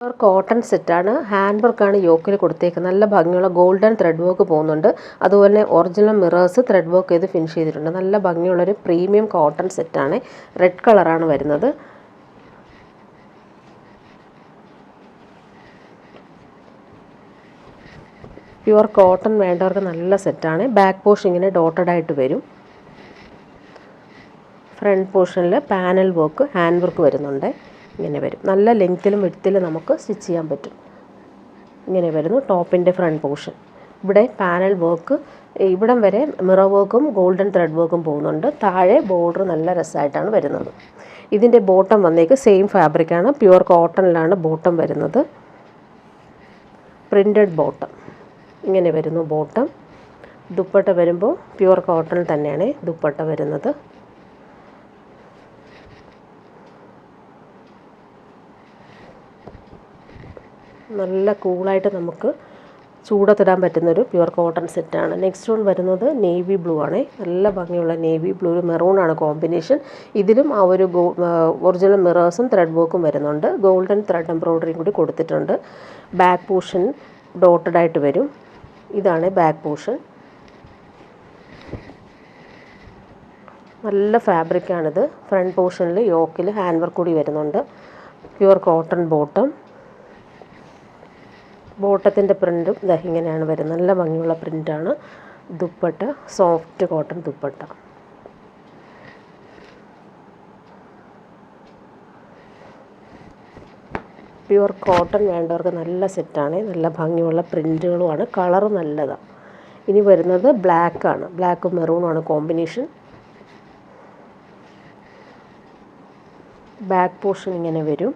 ഒരു കോട്ടൺ സെറ്റാണ്. ഹാൻഡ് വർക്കാണ് യോക്കിൽ കൊടുത്തേക്കുന്നത്. നല്ല ഭംഗിയുള്ള ഗോൾഡൻ ത്രെഡ് വർക്ക് പോകുന്നുണ്ട്. അതുപോലെ ഒറിജിനൽ മിറേഴ്സ് ത്രെഡ് വർക്ക് ചെയ്ത് ഫിനിഷ് ചെയ്തിട്ടുണ്ട്. നല്ല ഭംഗിയുള്ളൊരു പ്രീമിയം കോട്ടൺ സെറ്റാണ്. റെഡ് കളറാണ് വരുന്നത്. പ്യുവർ കോട്ടൺ വേണ്ടവർക്ക് നല്ല സെറ്റാണ്. ബാക്ക് പോർഷൻ ഇങ്ങനെ ഡോട്ടഡ് ആയിട്ട് വരും. ഫ്രണ്ട് പോർഷനിൽ പാനൽ വർക്ക് ഹാൻഡ് വർക്ക് വരുന്നുണ്ട്. ഇങ്ങനെ വരും. നല്ല ലെങ്ത്തിലും വിഡ്ത്തിലും നമുക്ക് സ്റ്റിച്ച് ചെയ്യാൻ പറ്റും. ഇങ്ങനെ വരുന്നു ടോപ്പിൻ്റെ ഫ്രണ്ട് പോർഷൻ. ഇവിടെ പാനൽ വർക്ക് ഇവിടം വരെ മിറർ വർക്കും ഗോൾഡൻ ത്രെഡ് വർക്കും പോകുന്നുണ്ട്. താഴെ ബോർഡർ നല്ല രസമായിട്ടാണ് വരുന്നത്. ഇതിൻ്റെ ബോട്ടം വന്നേക്ക് സെയിം ഫാബ്രിക്കാണ്. പ്യുവർ കോട്ടണിലാണ് ബോട്ടം വരുന്നത്. പ്രിൻറ്റഡ് ബോട്ടം ഇങ്ങനെ വരുന്നു ബോട്ടം. ദുപ്പട്ട വരുമ്പോൾ പ്യുവർ കോട്ടൺ തന്നെയാണ് ദുപ്പട്ട വരുന്നത്. നല്ല കൂളായിട്ട് നമുക്ക് ചൂടത്തിടാൻ പറ്റുന്നൊരു പ്യുവർ കോട്ടൺ സെറ്റാണ്. നെക്സ്റ്റ് വൺ വരുന്നത് നേവി ബ്ലൂ ആണ്. നല്ല ഭംഗിയുള്ള നേവി ബ്ലൂ, മെറൂണാണ് കോമ്പിനേഷൻ. ഇതിലും ആ ഒരു ഒറിജിനൽ മിറേഴ്സും ത്രെഡ് വർക്കും വരുന്നുണ്ട്. ഗോൾഡൻ ത്രെഡ് എംബ്രോയ്ഡറിയും കൂടി കൊടുത്തിട്ടുണ്ട്. ബാക്ക് പോർഷൻ ഡോട്ടഡ് ആയിട്ട് വരും. ഇതാണ് ബാക്ക് പോർഷൻ. നല്ല ഫാബ്രിക്കാണിത്. ഫ്രണ്ട് പോർഷനിൽ യോക്കിൽ ഹാൻഡ് വർക്ക് കൂടി വരുന്നുണ്ട്. Pure cotton bottom. ബോട്ടത്തിൻ്റെ പ്രിൻറ്റും ഇങ്ങനെയാണ് വരുന്നത്. നല്ല ഭംഗിയുള്ള പ്രിൻ്റാണ്. Dupatta soft cotton dupatta. Pure cotton വേണ്ടവർക്ക് നല്ല സെറ്റാണ്. നല്ല ഭംഗിയുള്ള പ്രിൻറ്റുകളുമാണ്. കളറ് നല്ലതാണ്. ഇനി വരുന്നത് ബ്ലാക്കാണ്. ബ്ലാക്കും മെറൂണുമാണ് കോമ്പിനേഷൻ. ബാക്ക് പോർഷൻ ഇങ്ങനെ വരും.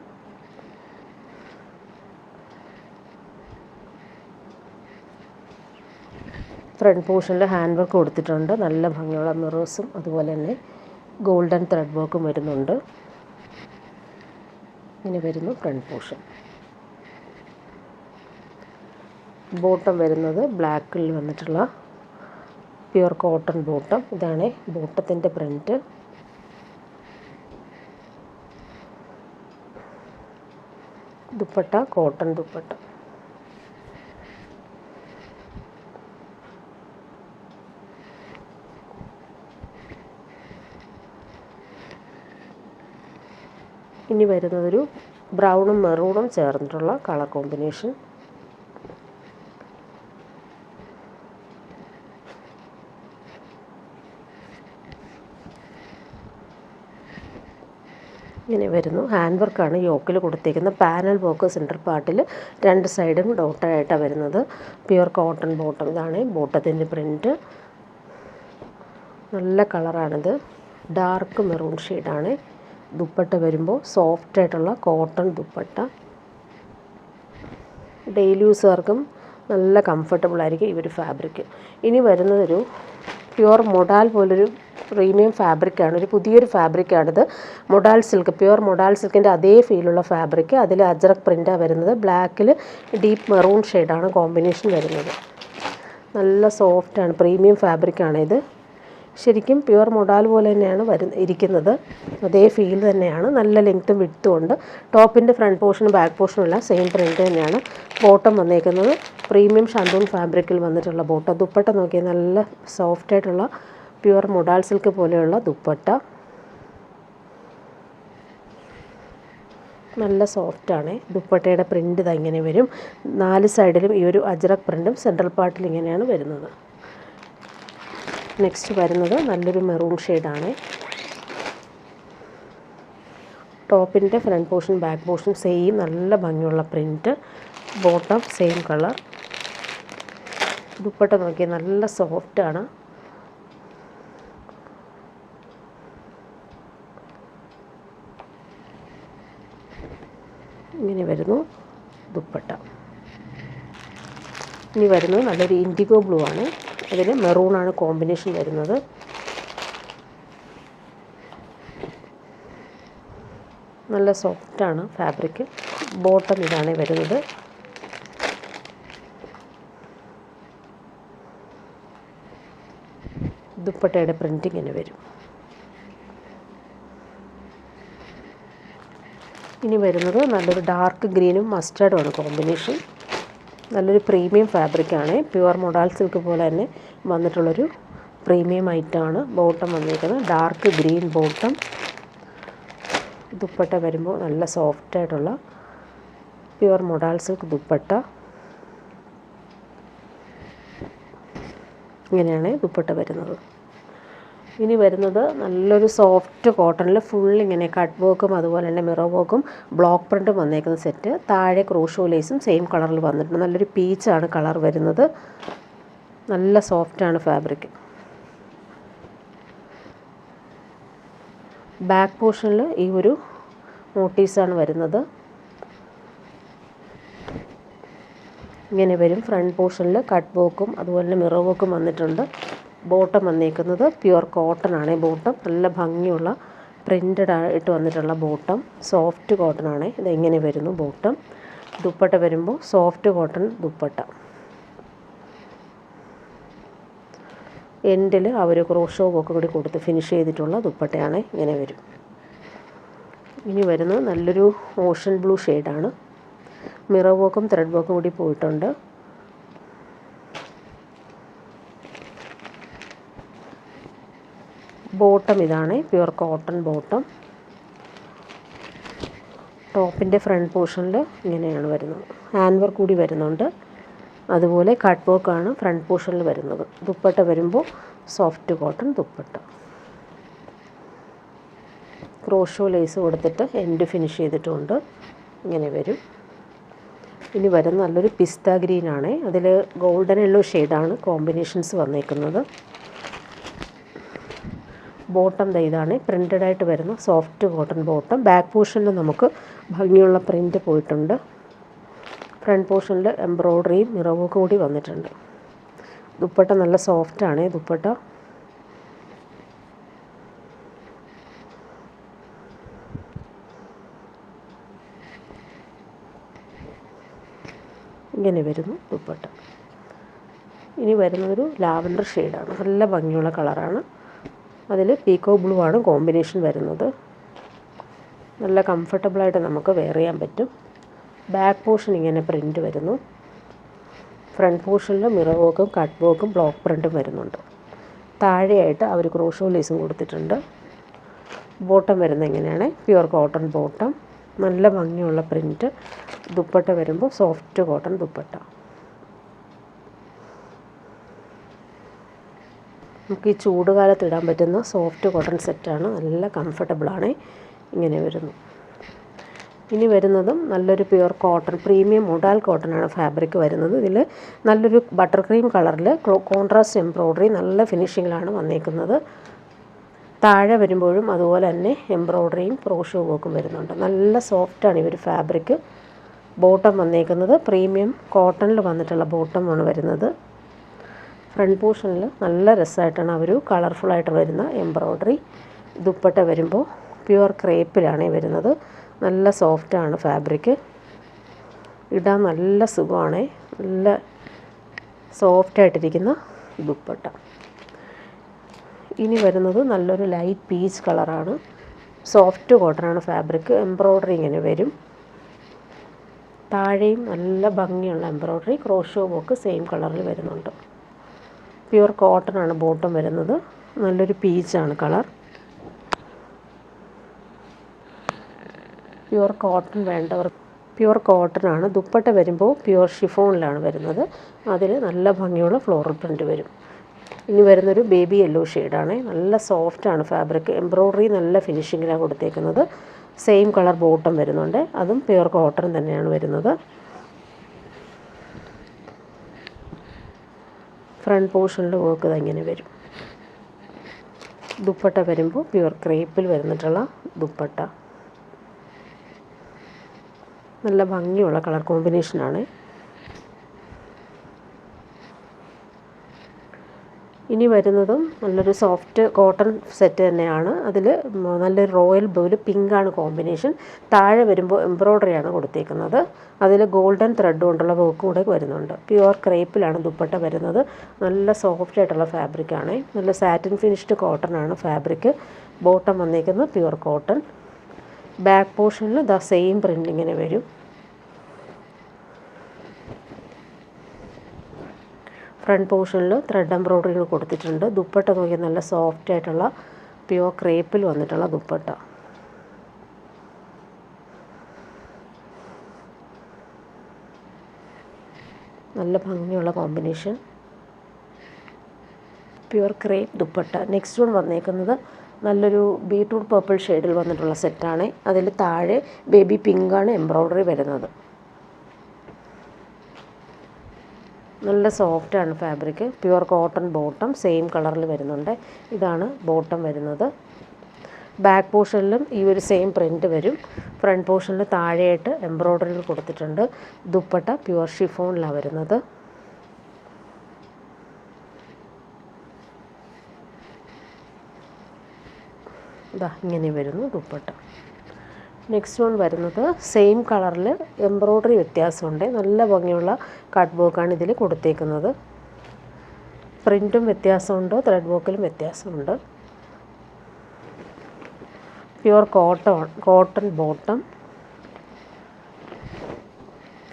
ഫ്രണ്ട് പോർഷനിൽ ഹാൻഡ് വർക്ക് കൊടുത്തിട്ടുണ്ട്. നല്ല ഭംഗിയുള്ള മിറേഴ്സും അതുപോലെ തന്നെ ഗോൾഡൻ ത്രെഡ് വർക്കും വരുന്നുണ്ട്. ഇങ്ങനെ വരുന്നു ഫ്രണ്ട് പോർഷൻ. ബോട്ടം വരുന്നത് ബ്ലാക്കിൽ വന്നിട്ടുള്ള പ്യുവർ കോട്ടൺ ബോട്ടം. ഇതാണ് ബോട്ടത്തിൻ്റെ പ്രിൻറ്റ്. ദുപ്പട്ട കോട്ടൺ ദുപ്പട്ട. ഇനി വരുന്നതൊരു ബ്രൗണും മെറൂണും ചേർന്നിട്ടുള്ള കളർ കോമ്പിനേഷൻ. ഇങ്ങനെ വരുന്നു. ഹാൻഡ് വർക്കാണ് യോക്കിൽ കൊടുത്തേക്കുന്നത്. പാനൽ വർക്ക് സെൻറ്റർ പാർട്ടിൽ രണ്ട് സൈഡും ഡോട്ടായിട്ടാണ് വരുന്നത്. Pure cotton bottom. ഇതാണ് ബോട്ടത്തിൻ്റെ പ്രിൻറ്റ്. നല്ല കളറാണിത്. ഡാർക്ക് മെറൂൺ ഷെയ്ഡാണ്. ദുപ്പട്ട വരുമ്പോൾ സോഫ്റ്റായിട്ടുള്ള കോട്ടൺ ദുപ്പട്ട. ഡെയിലി യൂസുകാർക്കും നല്ല കംഫർട്ടബിൾ ആയിരിക്കും ഈ ഒരു ഫാബ്രിക്. ഇനി വരുന്നതൊരു പ്യുവർ മൊഡാൽ പോലൊരു പ്രീമിയം ഫാബ്രിക്കാണ്. ഒരു പുതിയൊരു ഫാബ്രിക്കാണിത്. മൊഡാൽ സിൽക്ക്, പ്യുവർ മൊഡാൽ സിൽക്കിൻ്റെ അതേ ഫീലുള്ള ഫാബ്രിക്. അതിൽ അജ്രക് പ്രിൻ്റാണ് വരുന്നത്. ബ്ലാക്കിൽ ഡീപ്പ് മെറൂൺ ഷെയ്ഡാണ് കോമ്പിനേഷൻ വരുന്നത്. നല്ല സോഫ്റ്റാണ്. പ്രീമിയം ഫാബ്രിക്കാണിത്. ശരിക്കും പ്യുവർ മൊഡാൽ പോലെ തന്നെയാണ് ഇരിക്കുന്നത്. അതേ ഫീൽ തന്നെയാണ്. നല്ല ലെങ്ത്തും വിഡ്ത്തും ഉണ്ട്. ടോപ്പിൻ്റെ ഫ്രണ്ട് പോർഷനും ബാക്ക് പോർഷനും എല്ലാം സെയിം പ്രിൻ്റ് തന്നെയാണ്. ബോട്ടം വന്നേക്കുന്നത് പ്രീമിയം ഷാന്തൂൺ ഫാബ്രിക്കിൽ വന്നിട്ടുള്ള ബോട്ടം. ദുപ്പട്ട നോക്കിയാൽ നല്ല സോഫ്റ്റായിട്ടുള്ള പ്യുവർ മൊഡാൽ സിൽക്ക് പോലെയുള്ള ദുപ്പട്ട. നല്ല സോഫ്റ്റാണ്. ദുപ്പട്ടയുടെ പ്രിൻ്റ് ഇതാ ഇങ്ങനെ വരും. 4 സൈഡിലും ഈ ഒരു അജ്രക് പ്രിൻറ്റും സെൻട്രൽ പാർട്ടിൽ ഇങ്ങനെയാണ് വരുന്നത്. നെക്സ്റ്റ് വരുന്നത് നല്ലൊരു മെറൂൺ ഷെയ്ഡാണ്. ടോപ്പിൻ്റെ front portion back portion same നല്ല ഭംഗിയുള്ള print. Bottom same colour. Dupatta നോക്കിയാൽ നല്ല സോഫ്റ്റാണ്. ഇങ്ങനെ വരുന്നു ദുപ്പട്ട. ഇനി വരുന്നത് നല്ലൊരു ഇൻഡിഗോ ബ്ലൂ ആണ്. അതിൽ മെറൂണാണ് കോമ്പിനേഷൻ വരുന്നത്. നല്ല സോഫ്റ്റാണ് ഫാബ്രിക്. ബോട്ടം ഇതാണ് വരുന്നത്. ദുപ്പട്ടയുടെ പ്രിൻ്റ് ഇങ്ങനെ വരും. ഇനി വരുന്നത് നല്ലൊരു ഡാർക്ക് ഗ്രീനും മസ്റ്റേർഡുമാണ് കോമ്പിനേഷൻ. നല്ലൊരു പ്രീമിയം ഫാബ്രിക്കാണ്. പ്യുവർ മൊഡാൽ സിൽക്ക് പോലെ തന്നെ വന്നിട്ടുള്ളൊരു പ്രീമിയം ഐറ്റമാണ്. ബോട്ടം വന്നിരിക്കുന്നത് ഡാർക്ക് ഗ്രീൻ ബോട്ടം. ദുപ്പട്ട വരുമ്പോൾ നല്ല സോഫ്റ്റായിട്ടുള്ള പ്യുവർ മൊഡാൽ സിൽക്ക് ദുപ്പട്ട. ഇങ്ങനെയാണ് ദുപ്പട്ട വരുന്നത്. ഇനി വരുന്നത് നല്ലൊരു സോഫ്റ്റ് കോട്ടണിൽ ഫുൾ ഇങ്ങനെ കട്ട് വർക്കും അതുപോലെ തന്നെ മിറർ വർക്കും ബ്ലോക്ക് പ്രിൻറ്റും വന്നേക്കുന്ന സെറ്റ്. താഴെ ക്രോഷോ ലേസും സെയിം കളറിൽ വന്നിട്ടുണ്ട്. നല്ലൊരു പീച്ചാണ് കളർ വരുന്നത്. നല്ല സോഫ്റ്റാണ് ഫാബ്രിക്. ബാക്ക് പോർഷനിൽ ഈ ഒരു മോട്ടീവ്സാണ് വരുന്നത്. ഇങ്ങനെ വരും. ഫ്രണ്ട് പോർഷനിൽ കട്ട് വർക്കും അതുപോലെ തന്നെ മിറർ വർക്കും വന്നിട്ടുണ്ട്. ബോട്ടം വന്നേക്കുന്നത് പ്യുവർ കോട്ടൺ ആണ്. ബോട്ടം നല്ല ഭംഗിയുള്ള പ്രിൻ്റഡ് ആയിട്ട് വന്നിട്ടുള്ള ബോട്ടം. സോഫ്റ്റ് കോട്ടൺ ആണ്. ഇതെങ്ങനെ വരുന്നു ബോട്ടം. ദുപ്പട്ട വരുമ്പോൾ സോഫ്റ്റ് കോട്ടൺ ദുപ്പട്ട. എൻഡിൽ ആ ഒരു ക്രോഷോ വർക്ക് കൂടി കൊടുത്ത് ഫിനിഷ് ചെയ്തിട്ടുള്ള ദുപ്പട്ടയാണ്. ഇങ്ങനെ വരും. ഇനി വരുന്നത് നല്ലൊരു ഓഷൻ ബ്ലൂ ഷെയ്ഡാണ്. മിറർ വർക്കും ത്രെഡ് വർക്കും കൂടി പോയിട്ടുണ്ട്. ബോട്ടം ഇതാണ് പ്യുവർ കോട്ടൺ ബോട്ടം. ടോപ്പിൻ്റെ ഫ്രണ്ട് പോർഷനിൽ ഇങ്ങനെയാണ് വരുന്നത്. ഹാൻഡ് വർക്ക് കൂടി വരുന്നുണ്ട്. അതുപോലെ കട്ട് വർക്കാണ് ഫ്രണ്ട് പോർഷനിൽ വരുന്നത്. ദുപ്പട്ട വരുമ്പോൾ soft cotton dupatta. Crochet lace കൊടുത്തിട്ട് എൻഡ് ഫിനിഷ് ചെയ്തിട്ടുണ്ട്. ഇങ്ങനെ വരും. ഇനി വരുന്ന നല്ലൊരു പിസ്ത ഗ്രീനാണ്. അതിൽ ഗോൾഡൻ യെല്ലോ ഷെയ്ഡാണ് കോമ്പിനേഷൻസ് വന്നേക്കുന്നത്. ബോട്ടം ഇതാണ് പ്രിൻ്റഡ് ആയിട്ട് വരുന്ന സോഫ്റ്റ് കോട്ടൺ ബോട്ടം. ബാക്ക് പോർഷനിൽ നമുക്ക് ഭംഗിയുള്ള പ്രിൻ്റ് പോയിട്ടുണ്ട്. ഫ്രണ്ട് പോർഷനിൽ എംബ്രോയ്ഡറിയും മിറർ വർക്കും കൂടി വന്നിട്ടുണ്ട്. ദുപ്പട്ട നല്ല സോഫ്റ്റാണ് ദുപ്പട്ട. ഇങ്ങനെ വരുന്നു ദുപ്പട്ട. ഇനി വരുന്നതൊരു ലാവൻഡർ ഷെയ്ഡാണ്. നല്ല ഭംഗിയുള്ള കളറാണ്. അതിൽ പീക്കോ ബ്ലൂ ആണ് കോമ്പിനേഷൻ വരുന്നത്. നല്ല കംഫർട്ടബിളായിട്ട് നമുക്ക് വെയർ ചെയ്യാൻ പറ്റും. ബാക്ക് പോർഷൻ ഇങ്ങനെ പ്രിൻ്റ് വരുന്നു. ഫ്രണ്ട് പോർഷനിൽ മിറർ വർക്കും കട്ട് വർക്കും ബ്ലോക്ക് പ്രിൻറ്റും വരുന്നുണ്ട്. താഴെയായിട്ട് അവർ ക്രോഷോ ലേസും കൊടുത്തിട്ടുണ്ട്. ബോട്ടം വരുന്നത് ഇങ്ങനെയാണ് പ്യുവർ കോട്ടൺ ബോട്ടം. നല്ല ഭംഗിയുള്ള പ്രിൻറ്റ്. ദുപ്പട്ട വരുമ്പോൾ സോഫ്റ്റ് കോട്ടൺ ദുപ്പട്ട. നമുക്ക് ഈ ചൂടുകാലത്ത് ഇടാൻ പറ്റുന്ന സോഫ്റ്റ് കോട്ടൺ സെറ്റാണ്. നല്ല കംഫർട്ടബിളാണ്. ഇങ്ങനെ വരുന്നു. ഇനി വരുന്നതും നല്ലൊരു പ്യുവർ കോട്ടൺ പ്രീമിയം മൊഡാൽ കോട്ടനാണ് ഫാബ്രിക് വരുന്നത്. ഇതിൽ നല്ലൊരു ബട്ടർ ക്രീം കളറിൽ കോൺട്രാസ്റ്റ് എംബ്രോയ്ഡറി നല്ല ഫിനിഷിങ്ങിലാണ് വന്നേക്കുന്നത്. താഴെ വരുമ്പോഴും അതുപോലെ തന്നെ എംബ്രോയ്ഡറിയും ക്രോഷോ വർക്കും വരുന്നുണ്ട്. നല്ല സോഫ്റ്റാണ് ഈ ഒരു ഫാബ്രിക്. ബോട്ടം വന്നേക്കുന്നത് പ്രീമിയം കോട്ടണിൽ വന്നിട്ടുള്ള ബോട്ടമാണ് വരുന്നത്. ഫ്രണ്ട് പോർഷനിൽ നല്ല രസമായിട്ടാണ് ആ ഒരു കളർഫുള്ളായിട്ട് വരുന്ന എംബ്രോയ്ഡറി. ദുപ്പട്ട വരുമ്പോൾ പ്യുവർ ക്രേപ്പിലാണ് വരുന്നത്. നല്ല സോഫ്റ്റാണ് ഫാബ്രിക്. ഇടാൻ നല്ല സുഖമാണ്. നല്ല സോഫ്റ്റായിട്ടിരിക്കുന്ന ദുപ്പട്ട. ഇനി വരുന്നത് നല്ലൊരു ലൈറ്റ് പീച്ച് കളറാണ്. സോഫ്റ്റ് കോട്ടനാണ് ഫാബ്രിക്. എംബ്രോയ്ഡറി ഇങ്ങനെ വരും. താഴെയും നല്ല ഭംഗിയുള്ള എംബ്രോയ്ഡറി. ക്രോഷോ വർക്ക് സെയിം കളറിൽ വരുന്നുണ്ട്. പ്യുവർ കോട്ടൺ ആണ് ബോട്ടം വരുന്നത്. നല്ലൊരു പീച്ചാണ് കളർ. പ്യുവർ കോട്ടൺ വേണ്ടവർ പ്യുവർ കോട്ടൺ ആണ്. ദുപ്പട്ട വരുമ്പോൾ പ്യുവർ ഷിഫോണിലാണ് വരുന്നത്. അതിൽ നല്ല ഭംഗിയുള്ള ഫ്ലോറൽ പ്രിൻറ്റ് വരും. ഇനി വരുന്നൊരു ബേബി യെല്ലോ ഷെയ്ഡാണ്. നല്ല സോഫ്റ്റാണ് ഫാബ്രിക്. എംബ്രോയ്ഡറി നല്ല ഫിനിഷിങ്ങിലാണ് കൊടുത്തേക്കുന്നത്. സെയിം കളർ ബോട്ടം വരുന്നുണ്ട്. അതും പ്യുവർ കോട്ടൺ തന്നെയാണ് വരുന്നത്. ഫ്രണ്ട് പോർഷനിൽ വർക്ക് ഇങ്ങനെ വരും. ദുപ്പട്ട വരുമ്പോൾ പ്യുവർ ക്രേപ്പിൽ വരുന്നിട്ടുള്ള ദുപ്പട്ട. നല്ല ഭംഗിയുള്ള കളർ കോമ്പിനേഷനാണ്. ഇനി വരുന്നതും നല്ലൊരു സോഫ്റ്റ് കോട്ടൺ സെറ്റ് തന്നെയാണ്. അതിൽ നല്ലൊരു റോയൽ ബ്ലൂവിൽ പിങ്കാണ് കോമ്പിനേഷൻ. താഴെ വരുമ്പോൾ എംബ്രോയ്ഡറിയാണ് കൊടുത്തേക്കുന്നത്. അതിൽ ഗോൾഡൻ ത്രെഡ് കൊണ്ടുള്ള വർക്ക് കൂടെ വരുന്നുണ്ട്. പ്യുവർ ക്രേപ്പിലാണ് ദുപ്പട്ട വരുന്നത്. നല്ല സോഫ്റ്റ് ആയിട്ടുള്ള ഫാബ്രിക്കാണ്. നല്ല സാറ്റിൻ ഫിനിഷ്ഡ് കോട്ടൺ ആണ് ഫാബ്രിക്. ബോട്ടം വന്നേക്കുന്നത് പ്യുവർ കോട്ടൺ. ബാക്ക് പോർഷനിൽ ദ സെയിം പ്രിൻ്റ് ഇങ്ങനെ വരും. ഫ്രണ്ട് പോർഷനിൽ ത്രെഡ് എംബ്രോയ്ഡറികൾ കൊടുത്തിട്ടുണ്ട്. ദുപ്പട്ട നോക്കിയാൽ നല്ല സോഫ്റ്റ് ആയിട്ടുള്ള പ്യുവർ ക്രേപ്പിൽ വന്നിട്ടുള്ള ദുപ്പട്ട. നല്ല ഭംഗിയുള്ള combination, pure crepe dupatta. Next one വന്നേക്കുന്നത് നല്ലൊരു ബീട്രൂട്ട് പർപ്പിൾ ഷെയ്ഡിൽ വന്നിട്ടുള്ള സെറ്റാണ്. അതിൽ താഴെ ബേബി പിങ്കാണ് എംബ്രോയ്ഡറി വരുന്നത്. നല്ല സോഫ്റ്റാണ് fabric. Pure cotton bottom same കളറിൽ വരുന്നുണ്ട്. ഇതാണ് ബോട്ടം വരുന്നത്. ബാക്ക് പോർഷനിലും ഈ ഒരു സെയിം പ്രിൻ്റ് വരും. ഫ്രണ്ട് പോർഷനിൽ താഴെയായിട്ട് എംബ്രോയ്ഡറികൾ കൊടുത്തിട്ടുണ്ട്. ദുപ്പട്ട പ്യുവർ ഷിഫോണിലാണ് വരുന്നത്. ഇതാ ഇങ്ങനെ വരുന്നു ദുപ്പട്ട. നെക്സ്റ്റ് വൺ വരുന്നത് സെയിം കളറിൽ എംബ്രോയ്ഡറി വ്യത്യാസമുണ്ട്. നല്ല ഭംഗിയുള്ള കട്ട് വർക്കാണ് ഇതിൽ കൊടുത്തേക്കുന്നത്. പ്രിൻറ്റും വ്യത്യാസമുണ്ട്, ത്രെഡ് വർക്കിലും വ്യത്യാസമുണ്ട്. Pure cotton bottom.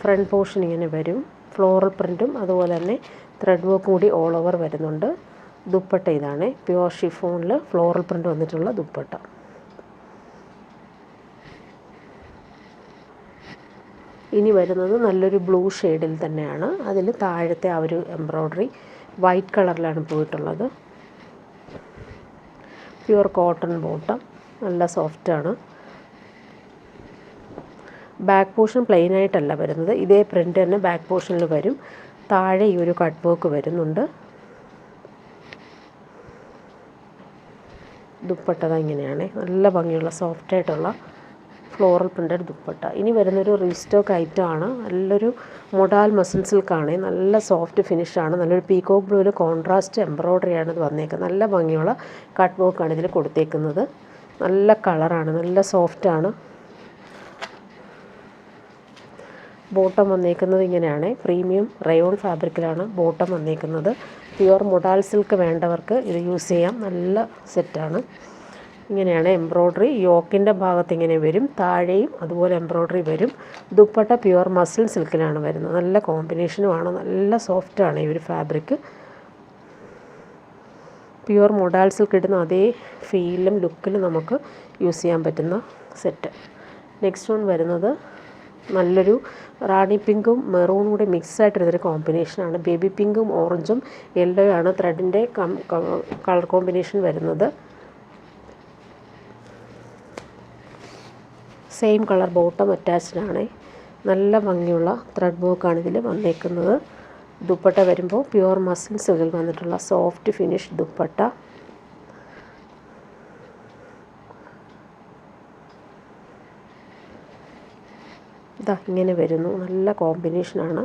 Front portion ഇങ്ങനെ വരും. ഫ്ലോറൽ പ്രിൻറ്റും അതുപോലെ തന്നെ ത്രെഡ് വർക്ക് കൂടി ഓൾ ഓവർ വരുന്നുണ്ട്. ദുപ്പട്ട ഇതാണ് പ്യുവർ ഷിഫോണിൽ ഫ്ലോറൽ പ്രിൻ്റ് വന്നിട്ടുള്ള ദുപ്പട്ട. ഇനി വരുന്നത് നല്ലൊരു ബ്ലൂ ഷെയ്ഡിൽ തന്നെയാണ്. അതിൽ താഴത്തെ ആ ഒരു എംബ്രോയ്ഡറി വൈറ്റ് കളറിലാണ് പോയിട്ടുള്ളത്. പ്യുവർ കോട്ടൺ ബോട്ടം, നല്ല സോഫ്റ്റാണ്. ബാക്ക് പോർഷൻ പ്ലെയിൻ ആയിട്ടല്ല വരുന്നത്. ഇതേ പ്രിൻ്റ് തന്നെ ബാക്ക് പോർഷനിൽ വരും. താഴെ ഈ ഒരു കട്ട് വർക്ക് വരുന്നുണ്ട്. ദുപ്പട്ട ഇങ്ങനെയാണ്. നല്ല ഭംഗിയുള്ള സോഫ്റ്റായിട്ടുള്ള ഫ്ലോറൽ പ്രിൻ്റഡ് ദുപ്പട്ട. ഇനി വരുന്നൊരു റീസ്റ്റോക്ക് ഐറ്റം ആണ്. നല്ലൊരു മൊഡാൽ മസിൽ സിൽക്കാണ്. നല്ല സോഫ്റ്റ് ഫിനിഷാണ്. നല്ലൊരു പീകോക്ക് ബ്ലൂവിൽ കോൺട്രാസ്റ്റ് എംബ്രോയ്ഡറിയാണ് ഇത് വന്നേക്കുന്നത്. നല്ല ഭംഗിയുള്ള കട്ട് വർക്കാണ് ഇതിൽ കൊടുത്തേക്കുന്നത്. നല്ല കളറാണ്, നല്ല സോഫ്റ്റാണ്. ബോട്ടം വന്നേക്കുന്നത് ഇങ്ങനെയാണ്. പ്രീമിയം റയോൺ ഫാബ്രിക്കിലാണ് ബോട്ടം വന്നേക്കുന്നത്. പ്യുവർ മൊഡാൽ സിൽക്ക് വേണ്ടവർക്ക് ഇത് യൂസ് ചെയ്യാം. നല്ല സെറ്റാണ്. ഇങ്ങനെയാണ് എംബ്രോയ്ഡറി. യോക്കിൻ്റെ ഭാഗത്ത് ഇങ്ങനെ വരും. താഴെയും അതുപോലെ എംബ്രോയ്ഡറി വരും. ദുപ്പട്ട പ്യുവർ മസിൽ സിൽക്കിലാണ് വരുന്നത്. നല്ല കോമ്പിനേഷനുമാണ്. നല്ല സോഫ്റ്റാണ് ഈ ഒരു ഫാബ്രിക്. പ്യുവർ മൊഡാൽ സിൽക്ക് ഇടുന്ന അതേ ഫീലും ലുക്കിലും നമുക്ക് യൂസ് ചെയ്യാൻ പറ്റുന്ന സെറ്റ്. നെക്സ്റ്റ് വൺ വരുന്നത് നല്ലൊരു റാണി പിങ്കും മെറൂണും കൂടി മിക്സായിട്ട് വരുന്നൊരു കോമ്പിനേഷനാണ്. ബേബി പിങ്കും ഓറഞ്ചും യെല്ലോയും ആണ് ത്രെഡിൻ്റെ കളർ കോമ്പിനേഷൻ വരുന്നത്. സെയിം കളർ ബോട്ടം അറ്റാച്ച്ഡ് ആണ്. നല്ല ഭംഗിയുള്ള ത്രെഡ് വർക്കാണ് ഇതിൽ വന്നേക്കുന്നത്. ദുപ്പട്ട വരുമ്പോൾ പ്യുവർ മസിൽ സിൽക്കിൽ വന്നിട്ടുള്ള സോഫ്റ്റ് ഫിനിഷ് ദുപ്പട്ട. ഇതാ ഇങ്ങനെ വരുന്നു. നല്ല കോമ്പിനേഷനാണ്.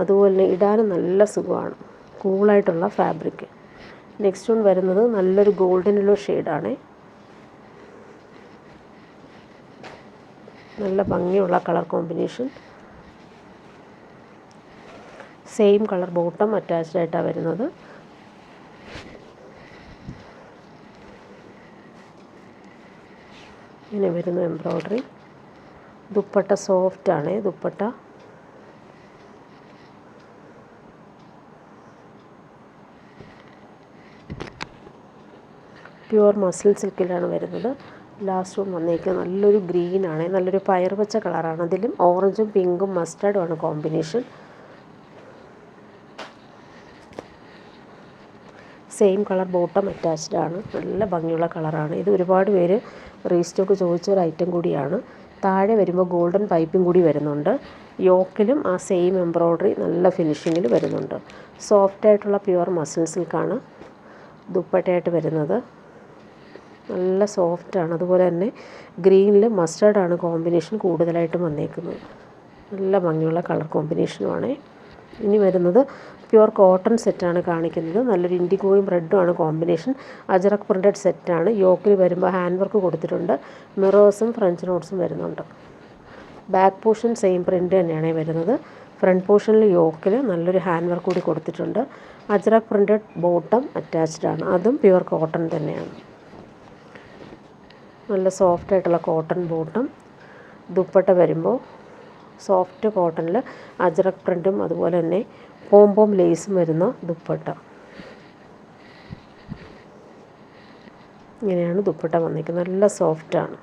അതുപോലെ തന്നെ ഇടാനും നല്ല സുഖമാണ്. കൂളായിട്ടുള്ള ഫാബ്രിക്. നെക്സ്റ്റ് വൺ വരുന്നത് നല്ലൊരു ഗോൾഡൻ യെല്ലോ ഷെയ്ഡാണ്. നല്ല ഭംഗിയുള്ള colour combination. Same colour bottom attached ആയിട്ടാണ് വരുന്നത്. ഇങ്ങനെ വരുന്നു എംബ്രോയ്ഡറി. ദുപ്പട്ട സോഫ്റ്റാണ്. ദുപ്പട്ട പ്യുവർ മസിൽ സിൽക്കിലാണ് വരുന്നത്. ലാസ്റ്റ് വൺ വന്നേക്കുക നല്ലൊരു ഗ്രീനാണ്. നല്ലൊരു പയർ പച്ച കളറാണ്. അതിലും ഓറഞ്ചും പിങ്കും മസ്റ്റാർഡും ആണ് combination. Same colour bottom attached ആണ്. നല്ല ഭംഗിയുള്ള കളറാണ്. ഇത് ഒരുപാട് പേര് റീസ്റ്റോക്ക് ചോദിച്ച ഒരു ഐറ്റം കൂടിയാണ്. താഴെ വരുമ്പോൾ ഗോൾഡൻ പൈപ്പും കൂടി വരുന്നുണ്ട്. യോക്കിലും ആ സെയിം എംബ്രോയ്ഡറി നല്ല ഫിനിഷിങ്ങിൽ വരുന്നുണ്ട്. സോഫ്റ്റായിട്ടുള്ള പ്യുവർ മസിൽ സിൽക്കാണ് ദുപ്പട്ടയായിട്ട് വരുന്നത്. നല്ല സോഫ്റ്റാണ്. അതുപോലെ തന്നെ ഗ്രീനിൽ മസ്റ്റാർഡാണ് കോമ്പിനേഷൻ കൂടുതലായിട്ടും വന്നേക്കുന്നത്. നല്ല ഭംഗിയുള്ള കളർ കോമ്പിനേഷനുമാണ്. ഇനി വരുന്നത് പ്യുവർ കോട്ടൺ സെറ്റാണ് കാണിക്കുന്നത്. നല്ലൊരു ഇൻഡിഗോയും റെഡും ആണ് കോമ്പിനേഷൻ. അജറക് പ്രിൻറ്റഡ് സെറ്റാണ്. യോക്കിൽ വരുമ്പോൾ ഹാൻഡ് വർക്ക് കൊടുത്തിട്ടുണ്ട്. മിറേഴ്സും ഫ്രഞ്ച് നോട്ട്സും വരുന്നുണ്ട്. ബാക്ക് പോർഷൻ സെയിം പ്രിൻ്റ് തന്നെയാണ് വരുന്നത്. ഫ്രണ്ട് പോർഷനിൽ യോക്കിൽ നല്ലൊരു ഹാൻഡ് വർക്ക് കൂടി കൊടുത്തിട്ടുണ്ട്. അജറക് പ്രിൻറ്റഡ് ബോട്ടം അറ്റാച്ച്ഡ് ആണ്. അതും പ്യുവർ കോട്ടൺ തന്നെയാണ്. നല്ല സോഫ്റ്റ് ആയിട്ടുള്ള കോട്ടൺ ബോട്ടം. ദുപ്പട്ട വരുമ്പോൾ സോഫ്റ്റ് കോട്ടണിൽ അജ്രക് പ്രിൻറ്റും അതുപോലെ തന്നെ പോംപോം ലേസും വരുന്ന ദുപ്പട്ട. ഇങ്ങനെയാണ് ദുപ്പട്ട വന്നിരിക്കുന്നത്. നല്ല സോഫ്റ്റാണ്.